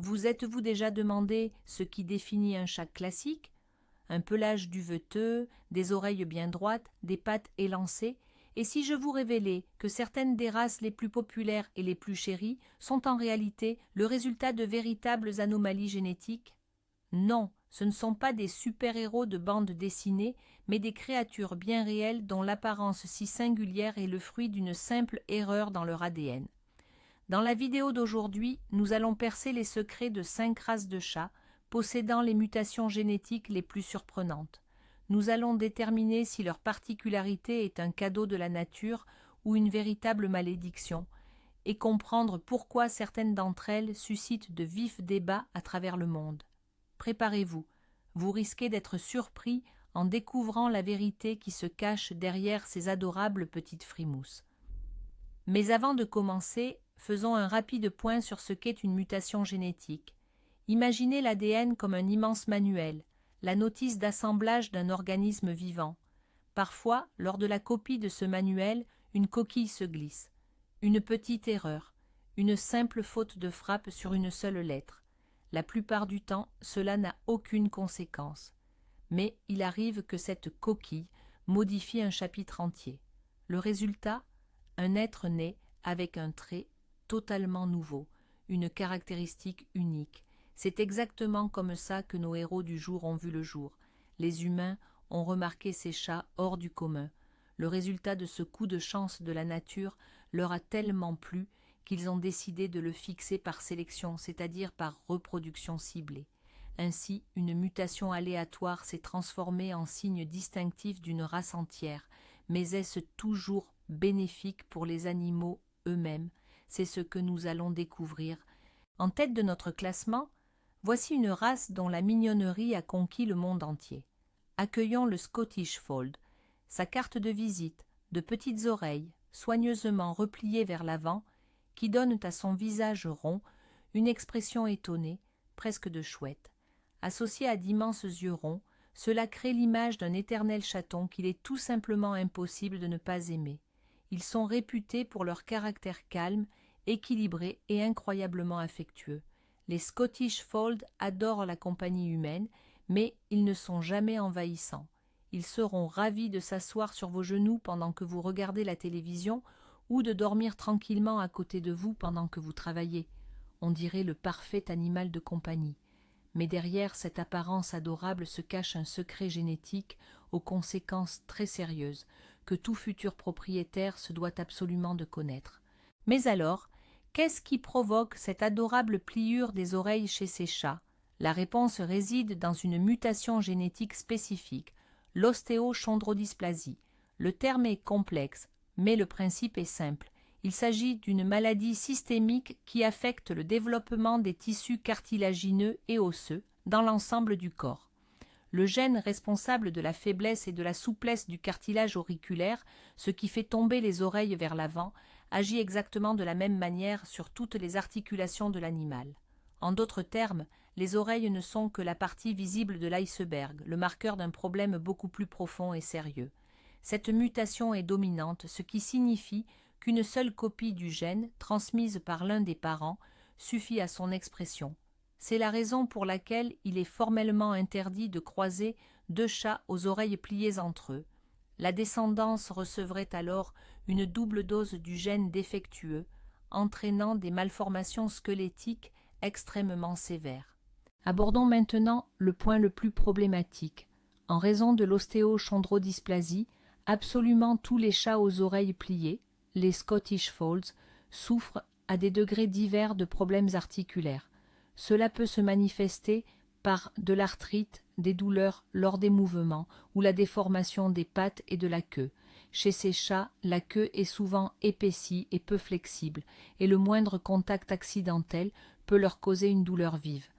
Vous êtes-vous déjà demandé ce qui définit un chat classique? Un pelage duveteux, des oreilles bien droites, des pattes élancées? Et si je vous révélais que certaines des races les plus populaires et les plus chéries sont en réalité le résultat de véritables anomalies génétiques? Non, ce ne sont pas des super-héros de bande dessinée, mais des créatures bien réelles dont l'apparence si singulière est le fruit d'une simple erreur dans leur ADN. Dans la vidéo d'aujourd'hui, nous allons percer les secrets de 5 races de chats possédant les mutations génétiques les plus surprenantes. Nous allons déterminer si leur particularité est un cadeau de la nature ou une véritable malédiction, et comprendre pourquoi certaines d'entre elles suscitent de vifs débats à travers le monde. Préparez-vous, vous risquez d'être surpris en découvrant la vérité qui se cache derrière ces adorables petites frimousses. Mais avant de commencer, faisons un rapide point sur ce qu'est une mutation génétique. Imaginez l'ADN comme un immense manuel, la notice d'assemblage d'un organisme vivant. Parfois, lors de la copie de ce manuel, une coquille se glisse. Une petite erreur, une simple faute de frappe sur une seule lettre. La plupart du temps, cela n'a aucune conséquence. Mais il arrive que cette coquille modifie un chapitre entier. Le résultat? Un être né avec un trait totalement nouveau, une caractéristique unique. C'est exactement comme ça que nos héros du jour ont vu le jour. Les humains ont remarqué ces chats hors du commun. Le résultat de ce coup de chance de la nature leur a tellement plu qu'ils ont décidé de le fixer par sélection, c'est-à-dire par reproduction ciblée. Ainsi, une mutation aléatoire s'est transformée en signe distinctif d'une race entière. Mais est-ce toujours bénéfique pour les animaux eux-mêmes? C'est ce que nous allons découvrir. En tête de notre classement, voici une race dont la mignonnerie a conquis le monde entier. Accueillons le Scottish Fold. Sa carte de visite, de petites oreilles, soigneusement repliées vers l'avant, qui donnent à son visage rond une expression étonnée, presque de chouette. Associée à d'immenses yeux ronds, cela crée l'image d'un éternel chaton qu'il est tout simplement impossible de ne pas aimer. Ils sont réputés pour leur caractère calme, équilibré et incroyablement affectueux. Les Scottish Fold adorent la compagnie humaine, mais ils ne sont jamais envahissants. Ils seront ravis de s'asseoir sur vos genoux pendant que vous regardez la télévision ou de dormir tranquillement à côté de vous pendant que vous travaillez. On dirait le parfait animal de compagnie. Mais derrière cette apparence adorable se cache un secret génétique aux conséquences très sérieuses que tout futur propriétaire se doit absolument de connaître. Mais alors, qu'est-ce qui provoque cette adorable pliure des oreilles chez ces chats? La réponse réside dans une mutation génétique spécifique, l'ostéochondrodysplasie. Le terme est complexe, mais le principe est simple. Il s'agit d'une maladie systémique qui affecte le développement des tissus cartilagineux et osseux dans l'ensemble du corps. Le gène responsable de la faiblesse et de la souplesse du cartilage auriculaire, ce qui fait tomber les oreilles vers l'avant, agit exactement de la même manière sur toutes les articulations de l'animal. En d'autres termes, les oreilles ne sont que la partie visible de l'iceberg, le marqueur d'un problème beaucoup plus profond et sérieux. Cette mutation est dominante, ce qui signifie qu'une seule copie du gène, transmise par l'un des parents, suffit à son expression. C'est la raison pour laquelle il est formellement interdit de croiser deux chats aux oreilles pliées entre eux. La descendance recevrait alors une double dose du gène défectueux, entraînant des malformations squelettiques extrêmement sévères. Abordons maintenant le point le plus problématique. En raison de l'ostéochondrodysplasie, absolument tous les chats aux oreilles pliées, les Scottish Folds, souffrent à des degrés divers de problèmes articulaires. Cela peut se manifester par de l'arthrite, des douleurs lors des mouvements ou la déformation des pattes et de la queue. Chez ces chats, la queue est souvent épaissie et peu flexible, et le moindre contact accidentel peut leur causer une douleur vive.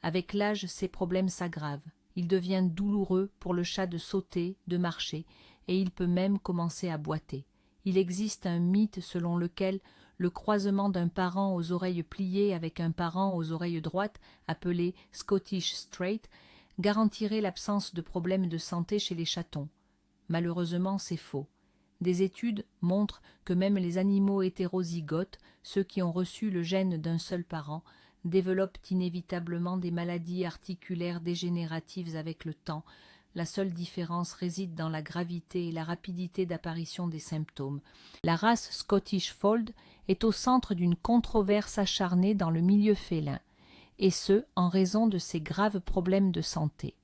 Avec l'âge, ces problèmes s'aggravent. Il devient douloureux pour le chat de sauter, de marcher, et il peut même commencer à boiter. Il existe un mythe selon lequel le croisement d'un parent aux oreilles pliées avec un parent aux oreilles droites, appelé Scottish Straight, garantirait l'absence de problèmes de santé chez les chatons. Malheureusement, c'est faux. Des études montrent que même les animaux hétérozygotes, ceux qui ont reçu le gène d'un seul parent, développent inévitablement des maladies articulaires dégénératives avec le temps. La seule différence réside dans la gravité et la rapidité d'apparition des symptômes. La race Scottish Fold est au centre d'une controverse acharnée dans le milieu félin, et ce, en raison de ses graves problèmes de santé.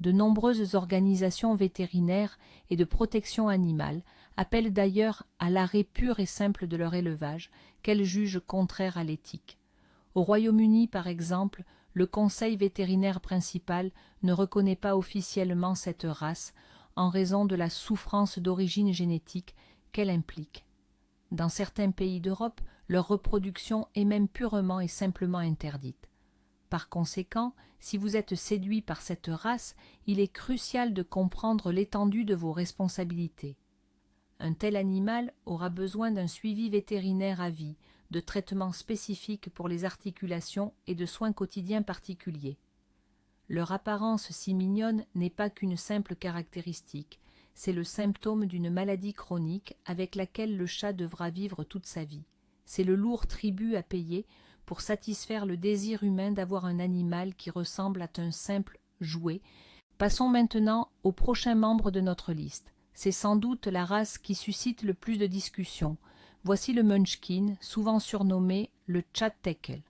De nombreuses organisations vétérinaires et de protection animale appellent d'ailleurs à l'arrêt pur et simple de leur élevage, qu'elles jugent contraire à l'éthique. Au Royaume-Uni, par exemple, le conseil vétérinaire principal ne reconnaît pas officiellement cette race en raison de la souffrance d'origine génétique qu'elle implique. Dans certains pays d'Europe, leur reproduction est même purement et simplement interdite. Par conséquent, si vous êtes séduit par cette race, il est crucial de comprendre l'étendue de vos responsabilités. Un tel animal aura besoin d'un suivi vétérinaire à vie, de traitements spécifiques pour les articulations et de soins quotidiens particuliers. Leur apparence si mignonne n'est pas qu'une simple caractéristique, c'est le symptôme d'une maladie chronique avec laquelle le chat devra vivre toute sa vie. C'est le lourd tribut à payer pour satisfaire le désir humain d'avoir un animal qui ressemble à un simple jouet. Passons maintenant au prochain membre de notre liste. C'est sans doute la race qui suscite le plus de discussions. Voici le Munchkin, souvent surnommé le Chat Teckel.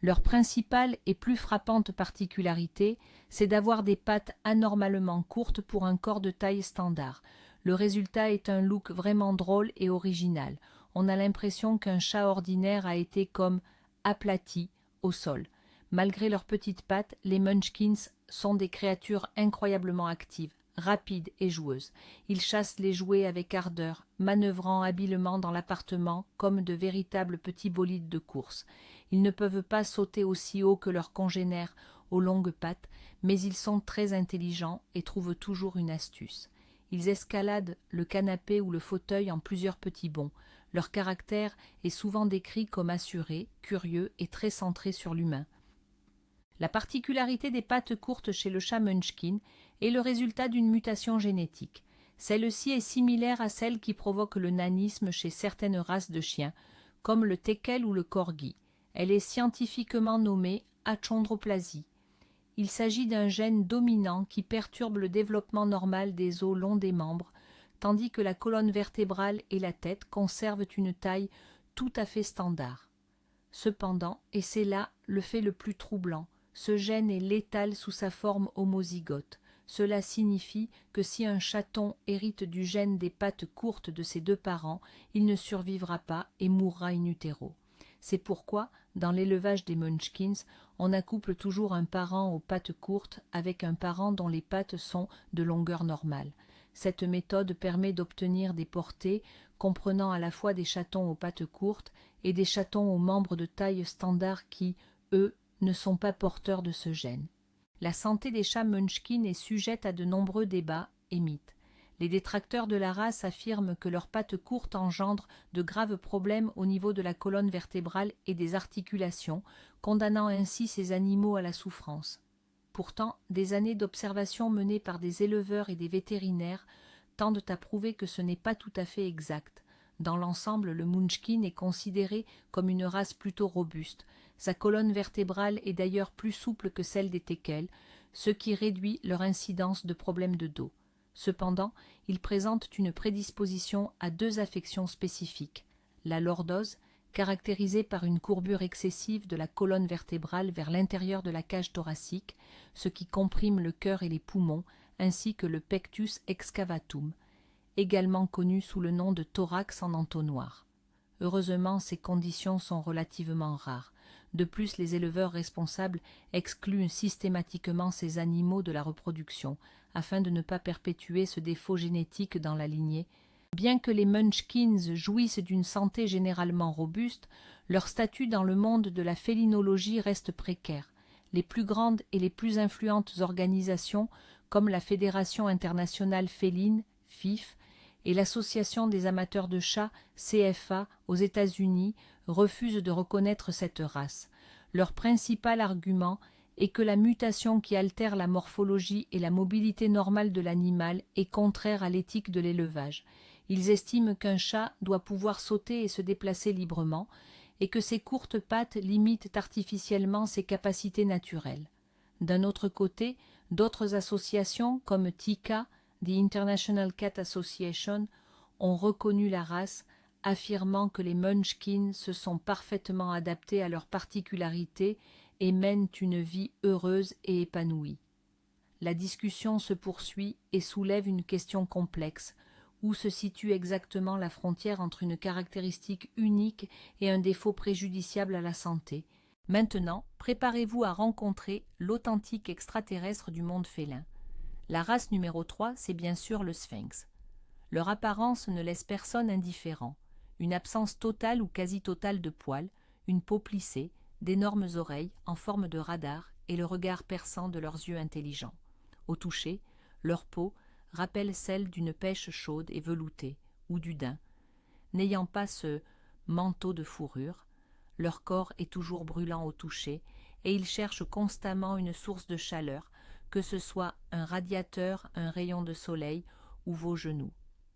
Leur principale et plus frappante particularité, c'est d'avoir des pattes anormalement courtes pour un corps de taille standard. Le résultat est un look vraiment drôle et original. On a l'impression qu'un chat ordinaire a été comme aplati au sol. Malgré leurs petites pattes, les Munchkins sont des créatures incroyablement actives, rapides et joueuses. Ils chassent les jouets avec ardeur, manœuvrant habilement dans l'appartement comme de véritables petits bolides de course. Ils ne peuvent pas sauter aussi haut que leurs congénères aux longues pattes, mais ils sont très intelligents et trouvent toujours une astuce. Ils escaladent le canapé ou le fauteuil en plusieurs petits bonds. Leur caractère est souvent décrit comme assuré, curieux et très centré sur l'humain. La particularité des pattes courtes chez le chat Munchkin est le résultat d'une mutation génétique. Celle-ci est similaire à celle qui provoque le nanisme chez certaines races de chiens, comme le teckel ou le corgi. Elle est scientifiquement nommée achondroplasie. Il s'agit d'un gène dominant qui perturbe le développement normal des os longs des membres, tandis que la colonne vertébrale et la tête conservent une taille tout à fait standard. Cependant, et c'est là le fait le plus troublant, ce gène est létal sous sa forme homozygote. Cela signifie que si un chaton hérite du gène des pattes courtes de ses deux parents, il ne survivra pas et mourra in utero. C'est pourquoi, dans l'élevage des Munchkins, on accouple toujours un parent aux pattes courtes avec un parent dont les pattes sont de longueur normale. Cette méthode permet d'obtenir des portées comprenant à la fois des chatons aux pattes courtes et des chatons aux membres de taille standard qui, eux, ne sont pas porteurs de ce gène. La santé des chats Munchkin est sujette à de nombreux débats et mythes. Les détracteurs de la race affirment que leurs pattes courtes engendrent de graves problèmes au niveau de la colonne vertébrale et des articulations, condamnant ainsi ces animaux à la souffrance. Pourtant, des années d'observation menées par des éleveurs et des vétérinaires tendent à prouver que ce n'est pas tout à fait exact. Dans l'ensemble, le Munchkin est considéré comme une race plutôt robuste. Sa colonne vertébrale est d'ailleurs plus souple que celle des teckels, ce qui réduit leur incidence de problèmes de dos. Cependant, ils présentent une prédisposition à deux affections spécifiques. La lordose, caractérisée par une courbure excessive de la colonne vertébrale vers l'intérieur de la cage thoracique, ce qui comprime le cœur et les poumons, ainsi que le pectus excavatum, également connu sous le nom de thorax en entonnoir. Heureusement, ces conditions sont relativement rares. De plus, les éleveurs responsables excluent systématiquement ces animaux de la reproduction, afin de ne pas perpétuer ce défaut génétique dans la lignée. Bien que les Munchkins jouissent d'une santé généralement robuste, leur statut dans le monde de la félinologie reste précaire. Les plus grandes et les plus influentes organisations, comme la Fédération internationale féline, FIF, et l'Association des amateurs de chats, CFA, aux États-Unis, refusent de reconnaître cette race. Leur principal argument est que la mutation qui altère la morphologie et la mobilité normale de l'animal est contraire à l'éthique de l'élevage. Ils estiment qu'un chat doit pouvoir sauter et se déplacer librement, et que ses courtes pattes limitent artificiellement ses capacités naturelles. D'un autre côté, d'autres associations comme TICA, The International Cat Association, ont reconnu la race, affirmant que les Munchkins se sont parfaitement adaptés à leurs particularités et mènent une vie heureuse et épanouie. La discussion se poursuit et soulève une question complexe. Où se situe exactement la frontière entre une caractéristique unique et un défaut préjudiciable à la santé? Maintenant, préparez-vous à rencontrer l'authentique extraterrestre du monde félin. La race numéro 3, c'est bien sûr le sphinx. Leur apparence ne laisse personne indifférent. Une absence totale ou quasi totale de poils, une peau plissée, d'énormes oreilles en forme de radar et le regard perçant de leurs yeux intelligents. Au toucher, leur peau rappelle celle d'une pêche chaude et veloutée, ou du daim. N'ayant pas ce manteau de fourrure, leur corps est toujours brûlant au toucher, et ils cherchent constamment une source de chaleur, que ce soit un radiateur, un rayon de soleil ou vos genoux.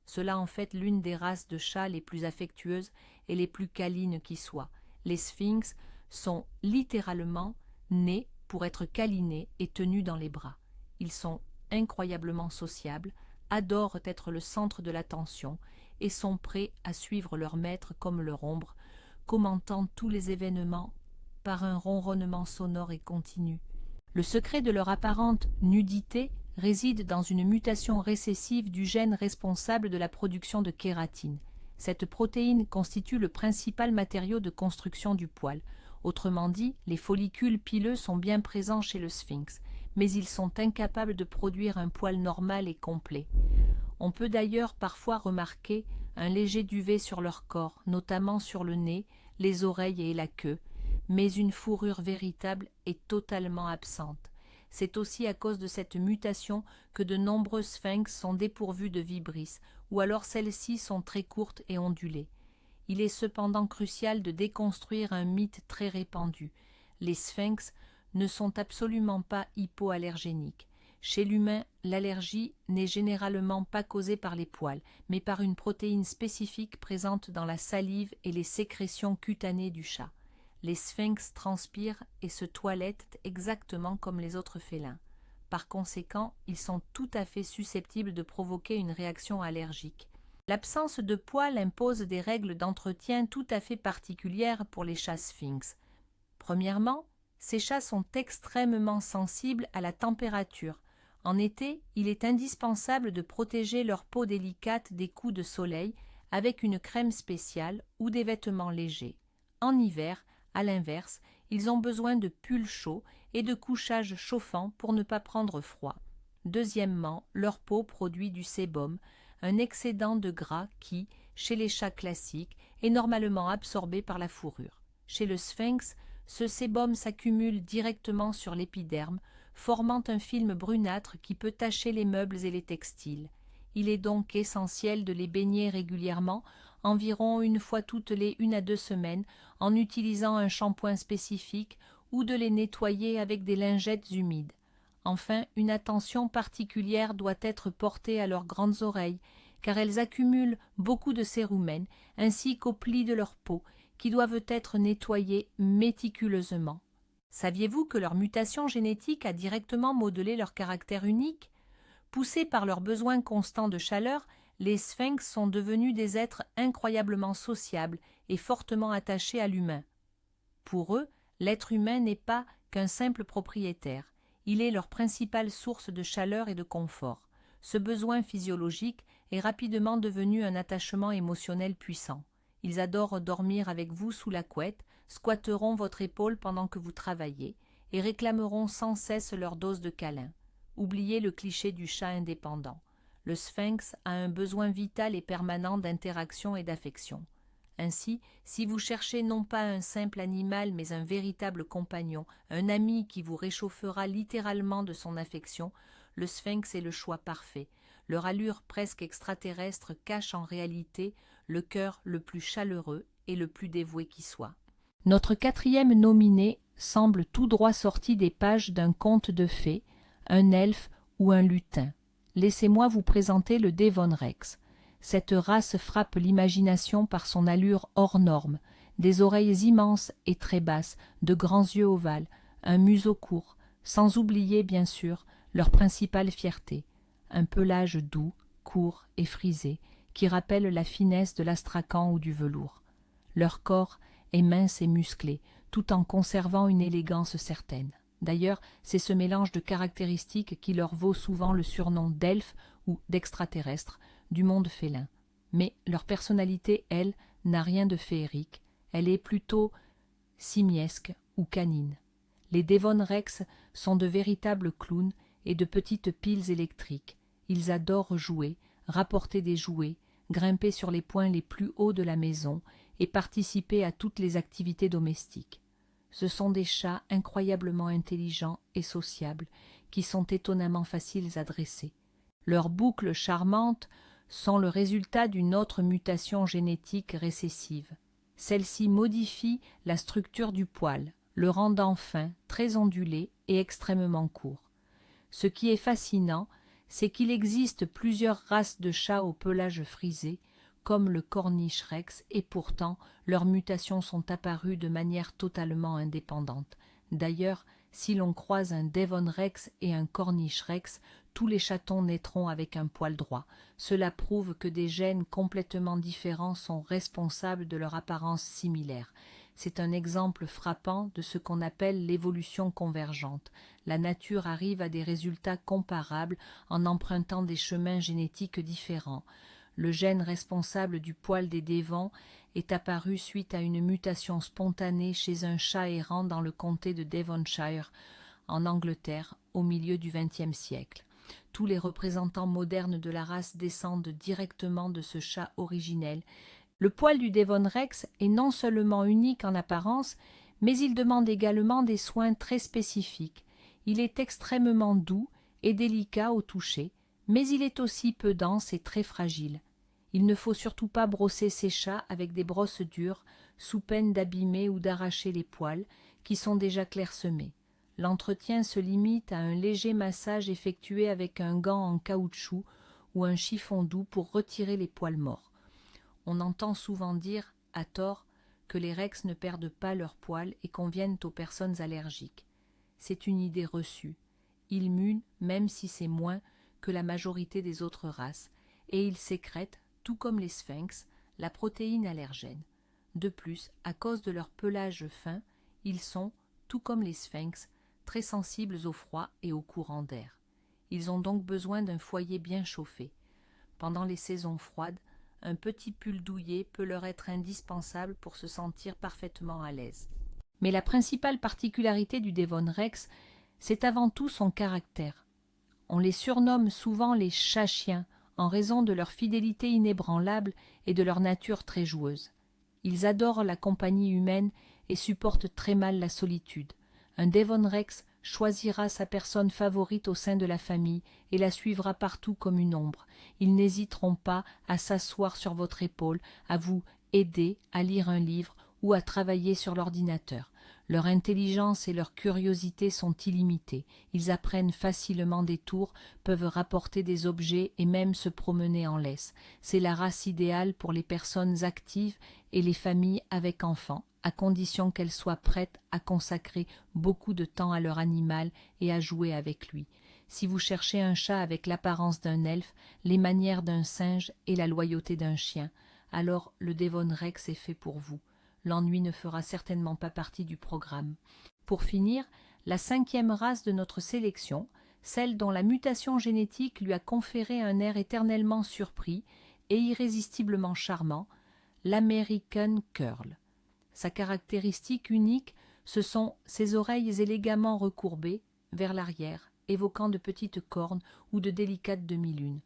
Cela en fait l'une des races de chats les plus affectueuses et les plus câlines qui soient. Les sphinx sont littéralement nés pour être câlinés et tenus dans les bras. Ils sont incroyablement sociables, adorent être le centre de l'attention et sont prêts à suivre leur maître comme leur ombre, commentant tous les événements par un ronronnement sonore et continu. Le secret de leur apparente nudité réside dans une mutation récessive du gène responsable de la production de kératine. Cette protéine constitue le principal matériau de construction du poil. Autrement dit, les follicules pileux sont bien présents chez le sphinx, mais ils sont incapables de produire un poil normal et complet. On peut d'ailleurs parfois remarquer un léger duvet sur leur corps, notamment sur le nez, les oreilles et la queue, mais une fourrure véritable est totalement absente. C'est aussi à cause de cette mutation que de nombreux sphinx sont dépourvus de vibrisses, ou alors celles-ci sont très courtes et ondulées. Il est cependant crucial de déconstruire un mythe très répandu. Les sphinx ne sont absolument pas hypoallergéniques. Chez l'humain, l'allergie n'est généralement pas causée par les poils, mais par une protéine spécifique présente dans la salive et les sécrétions cutanées du chat. Les sphinx transpirent et se toilettent exactement comme les autres félins. Par conséquent, ils sont tout à fait susceptibles de provoquer une réaction allergique. L'absence de poils impose des règles d'entretien tout à fait particulières pour les chats sphinx. Premièrement, ces chats sont extrêmement sensibles à la température. En été, il est indispensable de protéger leur peau délicate des coups de soleil avec une crème spéciale ou des vêtements légers. En hiver, à l'inverse, ils ont besoin de pulls chauds et de couchages chauffants pour ne pas prendre froid. Deuxièmement, leur peau produit du sébum, un excédent de gras qui, chez les chats classiques, est normalement absorbé par la fourrure. Chez le sphinx, ce sébum s'accumule directement sur l'épiderme, formant un film brunâtre qui peut tacher les meubles et les textiles. Il est donc essentiel de les baigner régulièrement, environ une fois toutes les 1 à 2 semaines, en utilisant un shampoing spécifique ou de les nettoyer avec des lingettes humides. Enfin, une attention particulière doit être portée à leurs grandes oreilles, car elles accumulent beaucoup de cérumen, ainsi qu'aux plis de leur peau, qui doivent être nettoyés méticuleusement. Saviez-vous que leur mutation génétique a directement modelé leur caractère unique? Poussés par leur besoin constant de chaleur, les sphinx sont devenus des êtres incroyablement sociables et fortement attachés à l'humain. Pour eux, l'être humain n'est pas qu'un simple propriétaire. Il est leur principale source de chaleur et de confort. Ce besoin physiologique est rapidement devenu un attachement émotionnel puissant. Ils adorent dormir avec vous sous la couette, squatteront votre épaule pendant que vous travaillez et réclameront sans cesse leur dose de câlin. Oubliez le cliché du chat indépendant. Le sphinx a un besoin vital et permanent d'interaction et d'affection. Ainsi, si vous cherchez non pas un simple animal mais un véritable compagnon, un ami qui vous réchauffera littéralement de son affection, le sphinx est le choix parfait. Leur allure presque extraterrestre cache en réalité le cœur le plus chaleureux et le plus dévoué qui soit. Notre 4e nominé semble tout droit sorti des pages d'un conte de fées, un elfe ou un lutin. Laissez-moi vous présenter le Devon Rex. Cette race frappe l'imagination par son allure hors norme, des oreilles immenses et très basses, de grands yeux ovales, un museau court, sans oublier, bien sûr, leur principale fierté, un pelage doux, court et frisé, qui rappelle la finesse de l'astrakan ou du velours. Leur corps est mince et musclé, tout en conservant une élégance certaine. D'ailleurs, c'est ce mélange de caractéristiques qui leur vaut souvent le surnom d'elfes ou d'extraterrestres du monde félin. Mais leur personnalité, elle, n'a rien de féerique, elle est plutôt simiesque ou canine. Les Devon Rex sont de véritables clowns et de petites piles électriques. Ils adorent jouer, rapporter des jouets, grimper sur les points les plus hauts de la maison et participer à toutes les activités domestiques. Ce sont des chats incroyablement intelligents et sociables, qui sont étonnamment faciles à dresser. Leurs boucles charmantes sont le résultat d'une autre mutation génétique récessive. Celle-ci modifie la structure du poil, le rendant fin, très ondulé et extrêmement court. Ce qui est fascinant, c'est qu'il existe plusieurs races de chats au pelage frisé, comme le Cornish Rex, et pourtant leurs mutations sont apparues de manière totalement indépendante. D'ailleurs, si l'on croise un Devon Rex et un Cornish Rex, tous les chatons naîtront avec un poil droit. Cela prouve que des gènes complètement différents sont responsables de leur apparence similaire. C'est un exemple frappant de ce qu'on appelle l'évolution convergente. La nature arrive à des résultats comparables en empruntant des chemins génétiques différents. Le gène responsable du poil des Devons est apparu suite à une mutation spontanée chez un chat errant dans le comté de Devonshire, en Angleterre, au milieu du XXe siècle. Tous les représentants modernes de la race descendent directement de ce chat originel. Le poil du Devon Rex est non seulement unique en apparence, mais il demande également des soins très spécifiques. Il est extrêmement doux et délicat au toucher, mais il est aussi peu dense et très fragile. Il ne faut surtout pas brosser ces chats avec des brosses dures, sous peine d'abîmer ou d'arracher les poils, qui sont déjà clairsemés. L'entretien se limite à un léger massage effectué avec un gant en caoutchouc ou un chiffon doux pour retirer les poils morts. On entend souvent dire, à tort, que les Rex ne perdent pas leurs poils et conviennent aux personnes allergiques. C'est une idée reçue. Ils muent, même si c'est moins que la majorité des autres races, et ils sécrètent, tout comme les sphinx, la protéine allergène. De plus, à cause de leur pelage fin, ils sont, tout comme les sphinx, très sensibles au froid et au courant d'air. Ils ont donc besoin d'un foyer bien chauffé. Pendant les saisons froides, un petit pull douillet peut leur être indispensable pour se sentir parfaitement à l'aise. Mais la principale particularité du Devon Rex, c'est avant tout son caractère. On les surnomme souvent les chats-chiens en raison de leur fidélité inébranlable et de leur nature très joueuse. Ils adorent la compagnie humaine et supportent très mal la solitude. Un Devon Rex choisira sa personne favorite au sein de la famille et la suivra partout comme une ombre. Ils n'hésiteront pas à s'asseoir sur votre épaule, à vous aider à lire un livre ou à travailler sur l'ordinateur. Leur intelligence et leur curiosité sont illimitées. Ils apprennent facilement des tours, peuvent rapporter des objets et même se promener en laisse. C'est la race idéale pour les personnes actives et les familles avec enfants, à condition qu'elles soient prêtes à consacrer beaucoup de temps à leur animal et à jouer avec lui. Si vous cherchez un chat avec l'apparence d'un elfe, les manières d'un singe et la loyauté d'un chien, alors le Devon Rex est fait pour vous. L'ennui ne fera certainement pas partie du programme. Pour finir, la 5e race de notre sélection, celle dont la mutation génétique lui a conféré un air éternellement surpris et irrésistiblement charmant, l'American Curl. Sa caractéristique unique, ce sont ses oreilles élégamment recourbées vers l'arrière, évoquant de petites cornes ou de délicates demi-lunes.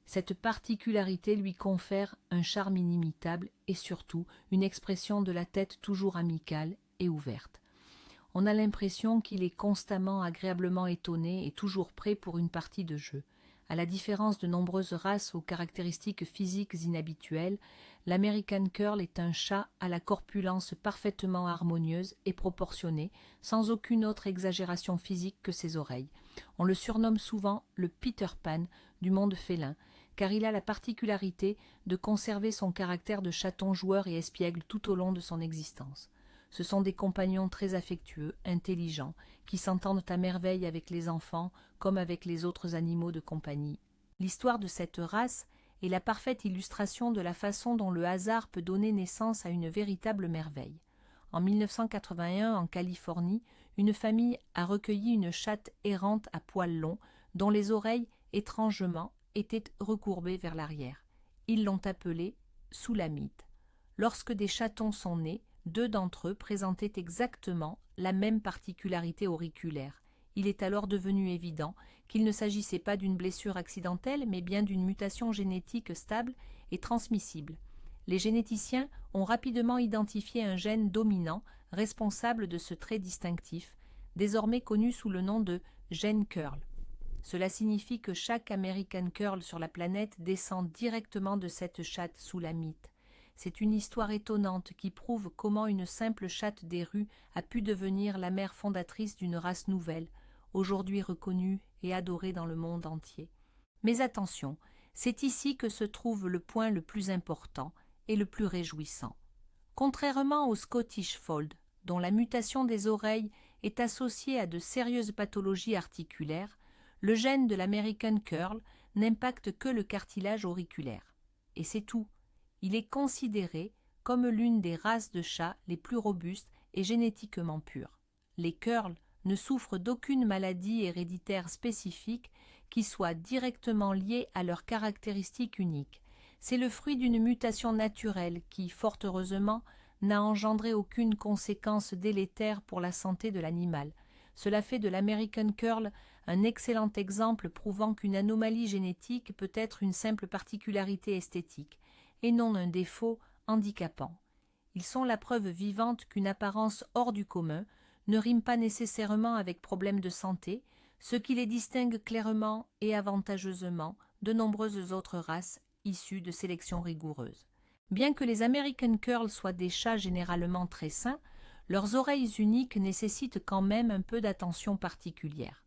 Cette particularité lui confère un charme inimitable et surtout une expression de la tête toujours amicale et ouverte. On a l'impression qu'il est constamment agréablement étonné et toujours prêt pour une partie de jeu. À la différence de nombreuses races aux caractéristiques physiques inhabituelles, l'American Curl est un chat à la corpulence parfaitement harmonieuse et proportionnée, sans aucune autre exagération physique que ses oreilles. On le surnomme souvent le Peter Pan du monde félin, car il a la particularité de conserver son caractère de chaton joueur et espiègle tout au long de son existence. Ce sont des compagnons très affectueux, intelligents, qui s'entendent à merveille avec les enfants comme avec les autres animaux de compagnie. L'histoire de cette race est la parfaite illustration de la façon dont le hasard peut donner naissance à une véritable merveille. En 1981, en Californie, une famille a recueilli une chatte errante à poils longs, dont les oreilles, étrangement, étaient recourbées vers l'arrière. Ils l'ont appelée Soulamite. Lorsque des chatons sont nés, 2 d'entre eux présentaient exactement la même particularité auriculaire. Il est alors devenu évident qu'il ne s'agissait pas d'une blessure accidentelle, mais bien d'une mutation génétique stable et transmissible. Les généticiens ont rapidement identifié un gène dominant responsable de ce trait distinctif, désormais connu sous le nom de gène Curl. Cela signifie que chaque American Curl sur la planète descend directement de cette chatte Soulamite. C'est une histoire étonnante qui prouve comment une simple chatte des rues a pu devenir la mère fondatrice d'une race nouvelle, aujourd'hui reconnue et adorée dans le monde entier. Mais attention, c'est ici que se trouve le point le plus important et le plus réjouissant. Contrairement au Scottish Fold, dont la mutation des oreilles est associée à de sérieuses pathologies articulaires, le gène de l'American Curl n'impacte que le cartilage auriculaire. Et c'est tout. Il est considéré comme l'une des races de chats les plus robustes et génétiquement pures. Les curls ne souffrent d'aucune maladie héréditaire spécifique qui soit directement liée à leurs caractéristiques uniques. C'est le fruit d'une mutation naturelle qui, fort heureusement, n'a engendré aucune conséquence délétère pour la santé de l'animal. Cela fait de l'American Curl un excellent exemple prouvant qu'une anomalie génétique peut être une simple particularité esthétique, et non un défaut handicapant. Ils sont la preuve vivante qu'une apparence hors du commun ne rime pas nécessairement avec problème de santé, ce qui les distingue clairement et avantageusement de nombreuses autres races issues de sélection rigoureuse. Bien que les American Curl soient des chats généralement très sains, leurs oreilles uniques nécessitent quand même un peu d'attention particulière.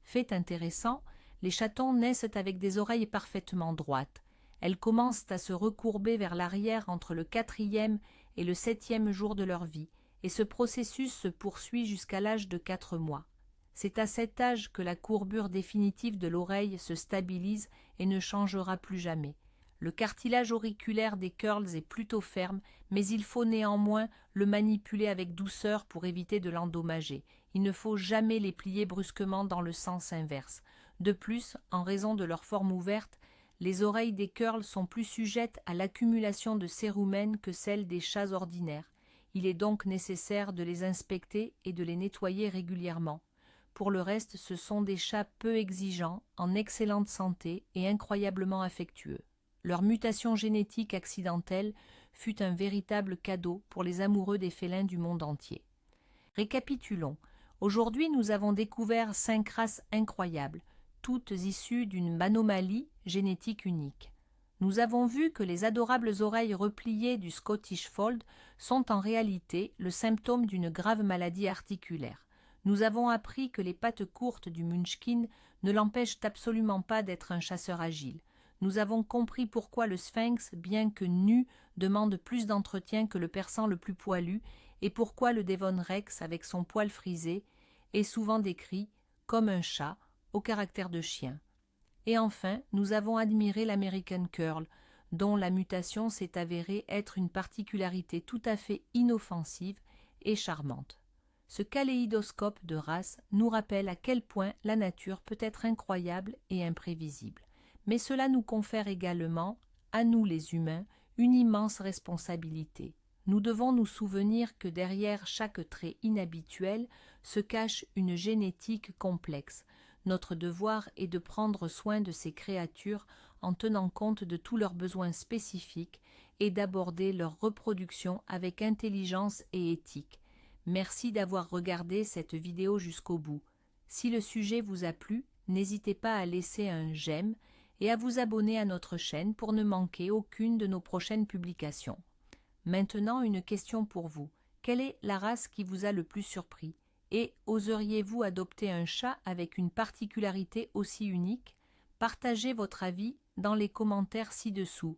Fait intéressant, les chatons naissent avec des oreilles parfaitement droites. Elles commencent à se recourber vers l'arrière entre le 4e et le 7e jour de leur vie, et ce processus se poursuit jusqu'à l'âge de 4 mois. C'est à cet âge que la courbure définitive de l'oreille se stabilise et ne changera plus jamais. Le cartilage auriculaire des curls est plutôt ferme, mais il faut néanmoins le manipuler avec douceur pour éviter de l'endommager. Il ne faut jamais les plier brusquement dans le sens inverse. De plus, en raison de leur forme ouverte, les oreilles des curls sont plus sujettes à l'accumulation de cérumen que celles des chats ordinaires. Il est donc nécessaire de les inspecter et de les nettoyer régulièrement. Pour le reste, ce sont des chats peu exigeants, en excellente santé et incroyablement affectueux. Leur mutation génétique accidentelle fut un véritable cadeau pour les amoureux des félins du monde entier. Récapitulons. Aujourd'hui, nous avons découvert 5 races incroyables, toutes issues d'une anomalie génétique unique. Nous avons vu que les adorables oreilles repliées du Scottish Fold sont en réalité le symptôme d'une grave maladie articulaire. Nous avons appris que les pattes courtes du Munchkin ne l'empêchent absolument pas d'être un chasseur agile. Nous avons compris pourquoi le sphinx, bien que nu, demande plus d'entretien que le persan le plus poilu, et pourquoi le Devon Rex, avec son poil frisé, est souvent décrit comme un chat au caractère de chien. Et enfin, nous avons admiré l'American Curl, dont la mutation s'est avérée être une particularité tout à fait inoffensive et charmante. Ce kaléidoscope de races nous rappelle à quel point la nature peut être incroyable et imprévisible. Mais cela nous confère également, à nous les humains, une immense responsabilité. Nous devons nous souvenir que derrière chaque trait inhabituel se cache une génétique complexe. Notre devoir est de prendre soin de ces créatures en tenant compte de tous leurs besoins spécifiques et d'aborder leur reproduction avec intelligence et éthique. Merci d'avoir regardé cette vidéo jusqu'au bout. Si le sujet vous a plu, n'hésitez pas à laisser un j'aime et à vous abonner à notre chaîne pour ne manquer aucune de nos prochaines publications. Maintenant, une question pour vous. Quelle est la race qui vous a le plus surpris? Et oseriez-vous adopter un chat avec une particularité aussi unique? Partagez votre avis dans les commentaires ci-dessous.